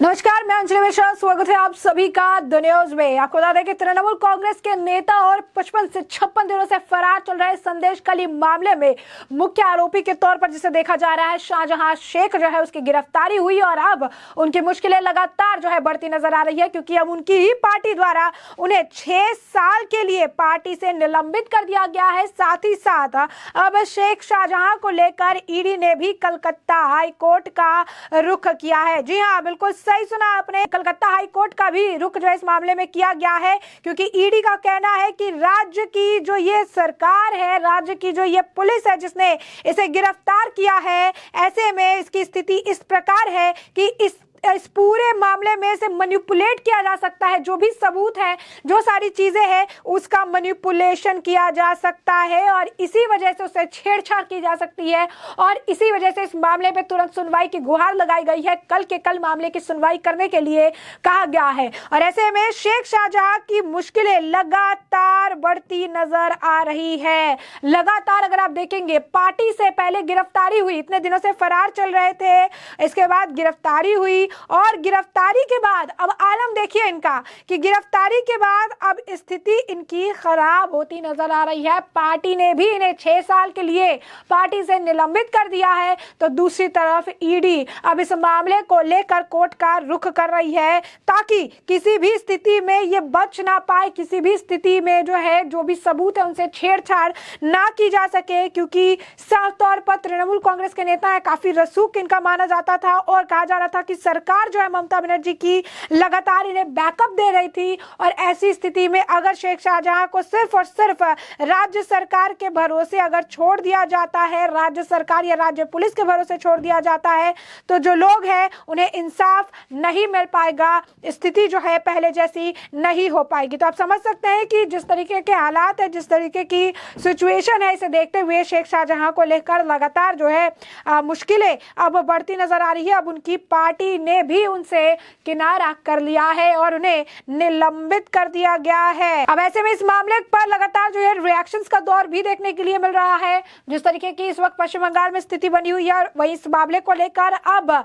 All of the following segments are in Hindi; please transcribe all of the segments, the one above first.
नमस्कार, मैं अंजलि मिश्रा। स्वागत है आप सभी का द न्यूज में। आपको बता दें कि तृणमूल कांग्रेस के नेता और 55 से 56 दिनों से फरार चल रहे संदेश कली मामले में मुख्य आरोपी के तौर पर जिसे देखा जा रहा है शाहजहां शेख जो है उसकी गिरफ्तारी हुई और अब उनकी मुश्किलें लगातार जो है बढ़ती नजर आ रही है, क्योंकि अब उनकी ही पार्टी द्वारा उन्हें 6 साल के लिए पार्टी से निलंबित कर दिया गया है। साथ ही साथ अब शेख शाहजहां को लेकर ईडी ने भी कलकत्ता हाई कोर्ट का रुख किया है। जी हाँ, बिल्कुल सही सुना आपने। कलकत्ता हाई कोर्ट का भी रुख जो है इस मामले में किया गया है, क्योंकि ईडी का कहना है कि राज्य की जो ये सरकार है, राज्य की जो ये पुलिस है जिसने इसे गिरफ्तार किया है, ऐसे में इसकी स्थिति इस प्रकार है कि इस पूरे मामले में से मैनिपुलेट किया जा सकता है। जो भी सबूत है, जो सारी चीजें हैं, उसका मैनिपुलेशन किया जा सकता है और इसी वजह से उससे छेड़छाड़ की जा सकती है और इसी वजह से इस मामले में तुरंत सुनवाई की गुहार लगाई गई है। कल के कल मामले की सुनवाई करने के लिए कहा गया है और ऐसे में शेख शाहजहां की मुश्किलें लगातार बढ़ती नजर आ रही है। लगातार अगर आप देखेंगे, पार्टी से पहले गिरफ्तारी हुई, इतने दिनों से फरार चल रहे थे, इसके बाद गिरफ्तारी हुई और गिरफ्तारी के बाद अब आलम देखिए इनका कि गिरफ्तारी के बाद अब स्थिति इनकी खराब होती नजर आ रही है। पार्टी ने भी इन्हें 6 साल के लिए पार्टी से निलंबित कर दिया है, तो दूसरी तरफ ईडी अब इस मामले को लेकर कोर्ट का रुख कर रही है ताकि किसी भी स्थिति में ये बच ना पाए, किसी भी स्थिति में जो है जो भी सबूत है उनसे छेड़छाड़ ना की जा सके, क्योंकि साफ तौर पर तृणमूल कांग्रेस के नेता है, काफी रसूख इनका माना जाता था और कहा जा रहा था कि सरकार जो है ममता बनर्जी की लगातार इन्हें बैकअप दे रही थी और ऐसी स्थिति में अगर शेख शाहजहां को सिर्फ और सिर्फ राज्य सरकार के भरोसे अगर छोड़ दिया जाता है, राज्य सरकार या राज्य पुलिस के भरोसे छोड़ दिया जाता है, तो जो लोग हैं उन्हें इंसाफ नहीं मिल पाएगा, स्थिति जो है पहले जैसी नहीं हो पाएगी। तो आप समझ सकते हैं कि जिस तरीके के हालात है, जिस तरीके की सिचुएशन है, इसे देखते हुए शेख शाहजहां को लेकर लगातार जो है मुश्किलें अब बढ़ती नजर आ रही है। अब उनकी पार्टी ने भी उनसे किनारा कर लिया है और उन्हें निलंबित कर दिया गया है। अब ऐसे में इस मामले पर लगातार जो है रिएक्शंस का दौर भी देखने के लिए मिल रहा है। जिस तरीके की इस वक्त पश्चिम बंगाल में स्थिति बनी हुई है, वहीं इस मामले को लेकर अब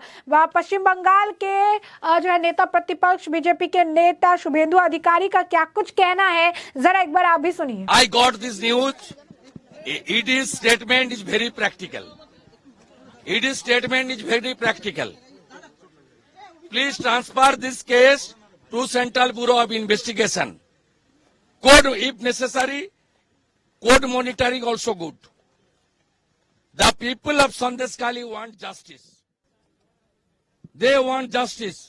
पश्चिम बंगाल के जो है नेता प्रतिपक्ष बीजेपी के नेता शुभेंदु अधिकारी का क्या कुछ कहना है, जरा एक बार आप भी सुनिए। I got this news. ED's statement is very practical. ED's statement is very practical. Please transfer this case to Central Bureau of Investigation. Code, if necessary, code monitoring also good. The people of Sandeshkhali want justice. They want justice.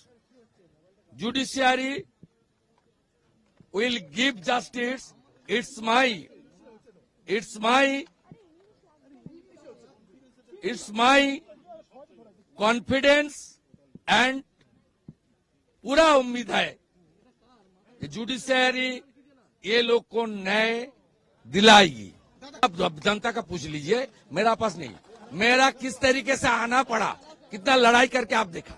Judiciary will give justice. It's my confidence and पूरा उम्मीद है कि जुडिशियरी ये लोग को न्याय दिलाएगी। अब जनता का पूछ लीजिए, मेरा पास नहीं। मेरा किस तरीके से आना पड़ा, कितना लड़ाई करके आप देखा।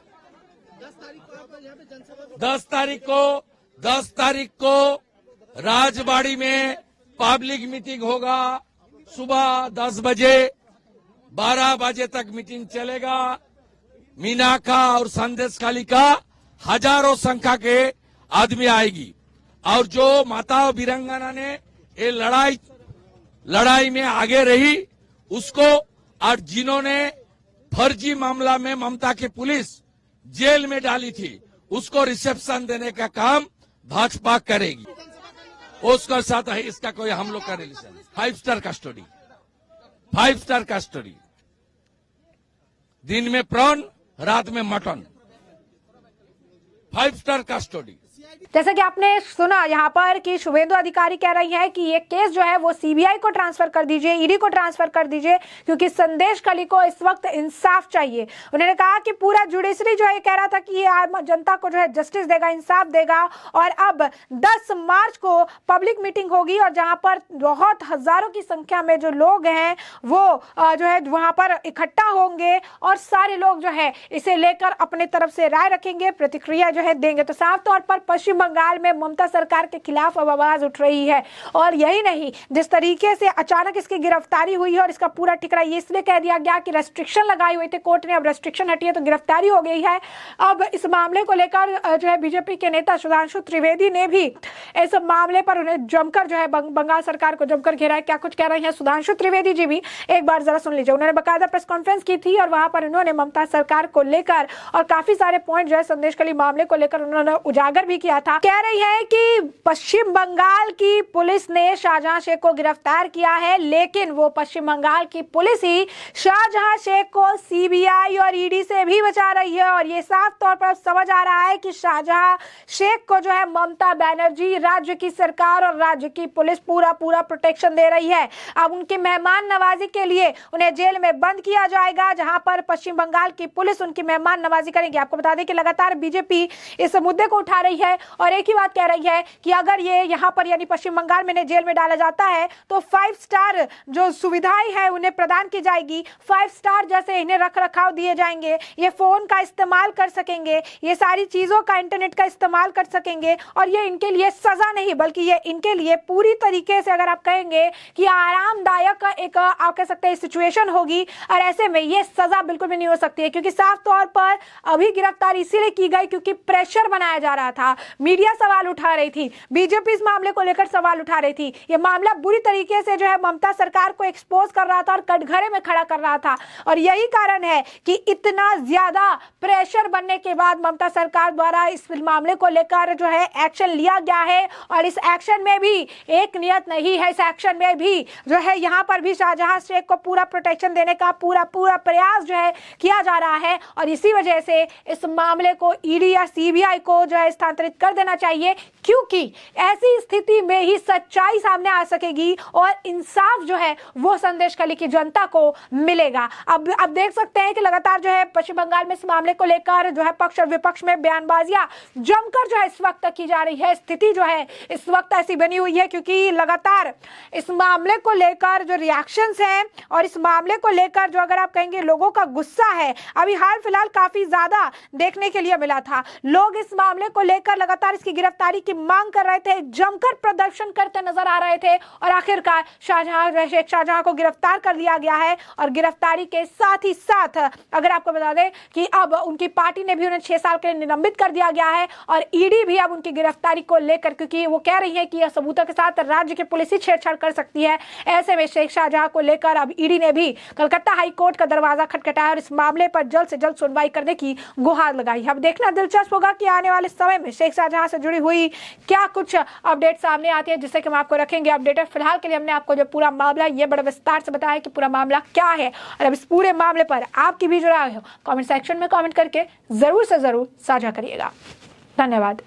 10 तारीख को राजबाड़ी में पब्लिक मीटिंग होगा। सुबह 10 बजे 12 बजे तक मीटिंग चलेगा। मीनाखा और संदेशखाली का हजारों संख्या के आदमी आएगी और जो माता वीरंगना ने ये लड़ाई में आगे रही उसको, और जिन्होंने फर्जी मामला में ममता की पुलिस जेल में डाली थी, उसको रिसेप्शन देने का काम भाजपा करेगी। उसके साथ है इसका कोई हम लोग का रिलेशन। 5 स्टार कस्टडी, दिन में प्रॉन, रात में मटन। 5 star custody. जैसा कि आपने सुना यहाँ पर कि शुभेंदु अधिकारी कह रही है कि ये केस जो है वो सीबीआई को ट्रांसफर कर दीजिए, ईडी को ट्रांसफर कर दीजिए, क्योंकि संदेशखाली को इस वक्त इंसाफ चाहिए। उन्होंने कहा कि पूरा जुडिशरी जो है कह रहा था कि ये जनता को जो है जस्टिस देगा, इंसाफ देगा और अब 10 मार्च को पब्लिक मीटिंग होगी और जहां पर बहुत हजारों की संख्या में जो लोग हैं वो जो है वहां पर इकट्ठा होंगे और सारे लोग जो है इसे लेकर अपने तरफ से राय रखेंगे, प्रतिक्रिया जो है देंगे। तो साफ तौर पर पश्चिम बंगाल में ममता सरकार के खिलाफ अब आवाज उठ रही है। और यही नहीं, जिस तरीके से अचानक इसकी गिरफ्तारी हुई है और इसका पूरा ठिकाना ये इसलिए कह दिया गया कि रेस्ट्रिक्शन लगाई हुई थी कोर्ट ने, अब रेस्ट्रिक्शन हटी है तो गिरफ्तारी हो गई है। अब इस मामले को लेकर जो है बीजेपी के नेता सुधांशु त्रिवेदी ने भी इस मामले पर उन्हें जमकर जो है बंगाल सरकार को जमकर घेरा है। क्या कुछ कह रहे हैं सुधांशु त्रिवेदी जी भी, एक बार जरा सुन लीजिए। उन्होंने बकायदा प्रेस कॉन्फ्रेंस की थी और वहां पर उन्होंने ममता सरकार को लेकर और काफी सारे पॉइंट जो है संदेशखाली मामले को लेकर उन्होंने उजागर भी किया था। कह रही है कि पश्चिम बंगाल की पुलिस ने शाहजहां शेख को गिरफ्तार किया है, लेकिन वो पश्चिम बंगाल की पुलिस ही शाहजहां शेख को सीबीआई और ईडी से भी बचा रही है। और ये साफ तौर पर समझ आ रहा है कि शाहजहां शेख को जो है ममता बनर्जी, राज्य की सरकार और राज्य की पुलिस पूरा प्रोटेक्शन दे रही है। अब उनकी मेहमान नवाजी के लिए उन्हें जेल में बंद किया जाएगा, जहां पर पश्चिम बंगाल की पुलिस उनकी मेहमान नवाजी करेगी। आपको बता दें कि लगातार बीजेपी इस मुद्दे को उठा रही है और एक ही बात कह रही है कि अगर ये यहाँ पर यानी पश्चिम बंगाल में जेल में डाला जाता है तो 5 स्टार जो सुविधाएं हैं उन्हें प्रदान की जाएगी। 5 स्टार जैसे इन्हें रख रखाव दिए जाएंगे, ये फोन का इस्तेमाल कर सकेंगे, ये सारी चीजों का इंटरनेट का इस्तेमाल कर सकेंगे। और ये इनके लिए सजा नहीं बल्कि ये इनके लिए पूरी तरीके से अगर आप कहेंगे कि आरामदायक एक आप कह सकते हैं सिचुएशन होगी। और ऐसे में ये सजा बिल्कुल भी नहीं हो सकती है, क्योंकि साफ तौर पर अभी गिरफ्तारी इसीलिए की गई क्योंकि प्रेशर बनाया जा रहा था, मीडिया सवाल उठा रही थी, बीजेपी इस मामले को लेकर सवाल उठा रही थी। ये मामला बुरी तरीके से जो है ममता सरकार को एक्सपोज कर रहा था और कटघरे में खड़ा कर रहा था। और यही कारण है कि इतना ज्यादा प्रेशर बनने के बाद ममता सरकार द्वारा इस मामले को लेकर जो है एक्शन लिया गया है। और इस एक्शन में भी एक नियत नहीं है, इस एक्शन में भी जो है यहाँ पर भी शाहजहां शेख को पूरा प्रोटेक्शन देने का पूरा प्रयास जो है किया जा रहा है। और इसी वजह से इस मामले को ईडी या सीबीआई को जो है स्थानांतरित कर देना चाहिए, क्योंकि ऐसी स्थिति में ही सच्चाई सामने आ सकेगी और इंसाफ जो है वो संदेशखाली की जनता को मिलेगा। अब देख सकते हैं कि लगातार जो है पश्चिम बंगाल में इस मामले को लेकर जो है पक्ष और विपक्ष में बयानबाजियां जमकर जो है इस वक्त की जा रही है। स्थिति जो है इस वक्त ऐसी बनी हुई है क्योंकि लगातार इस मामले को लेकर जो रिएक्शंस हैं और इस मामले को लेकर जो अगर आप कहेंगे लोगों का गुस्सा है, अभी हाल फिलहाल काफी ज्यादा देखने के लिए मिला था। लोग इस मामले को लेकर लगातार इसकी गिरफ्तारी की मांग कर रहे थे, जमकर प्रदर्शन करते नजर आ रहे थे और आखिरकार शाहजहां को गिरफ्तार कर लिया गया है। और गिरफ्तारी के साथ ही साथ अगर आपको बता दें कि अब उनकी पार्टी ने भी उन्हें 6 साल के लिए निलंबित कर दिया गया है और ईडी भी अब उनकी गिरफ्तारी को लेकर, क्योंकि वो कह रही है कि यह सबूतों के साथ राज्य की पुलिस ही छेड़छाड़ कर सकती है, ऐसे में शेख शाहजहां को लेकर अब ईडी ने भी कलकत्ता हाई कोर्ट का दरवाजा खटखटाया और इस मामले पर जल्द से जल्द सुनवाई करने की गुहार लगाई। अब देखना दिलचस्प होगा कि आने वाले समय में शेख शाहजहां से जुड़ी हुई क्या कुछ अपडेट सामने आती है, जिससे कि हम आपको रखेंगे अपडेटेड। फिलहाल के लिए हमने आपको जो पूरा मामला ये बड़ा विस्तार से बताया कि पूरा मामला क्या है और अब इस पूरे मामले पर आपकी भी जो राय हो कमेंट सेक्शन में कमेंट करके जरूर से जरूर साझा करिएगा। धन्यवाद।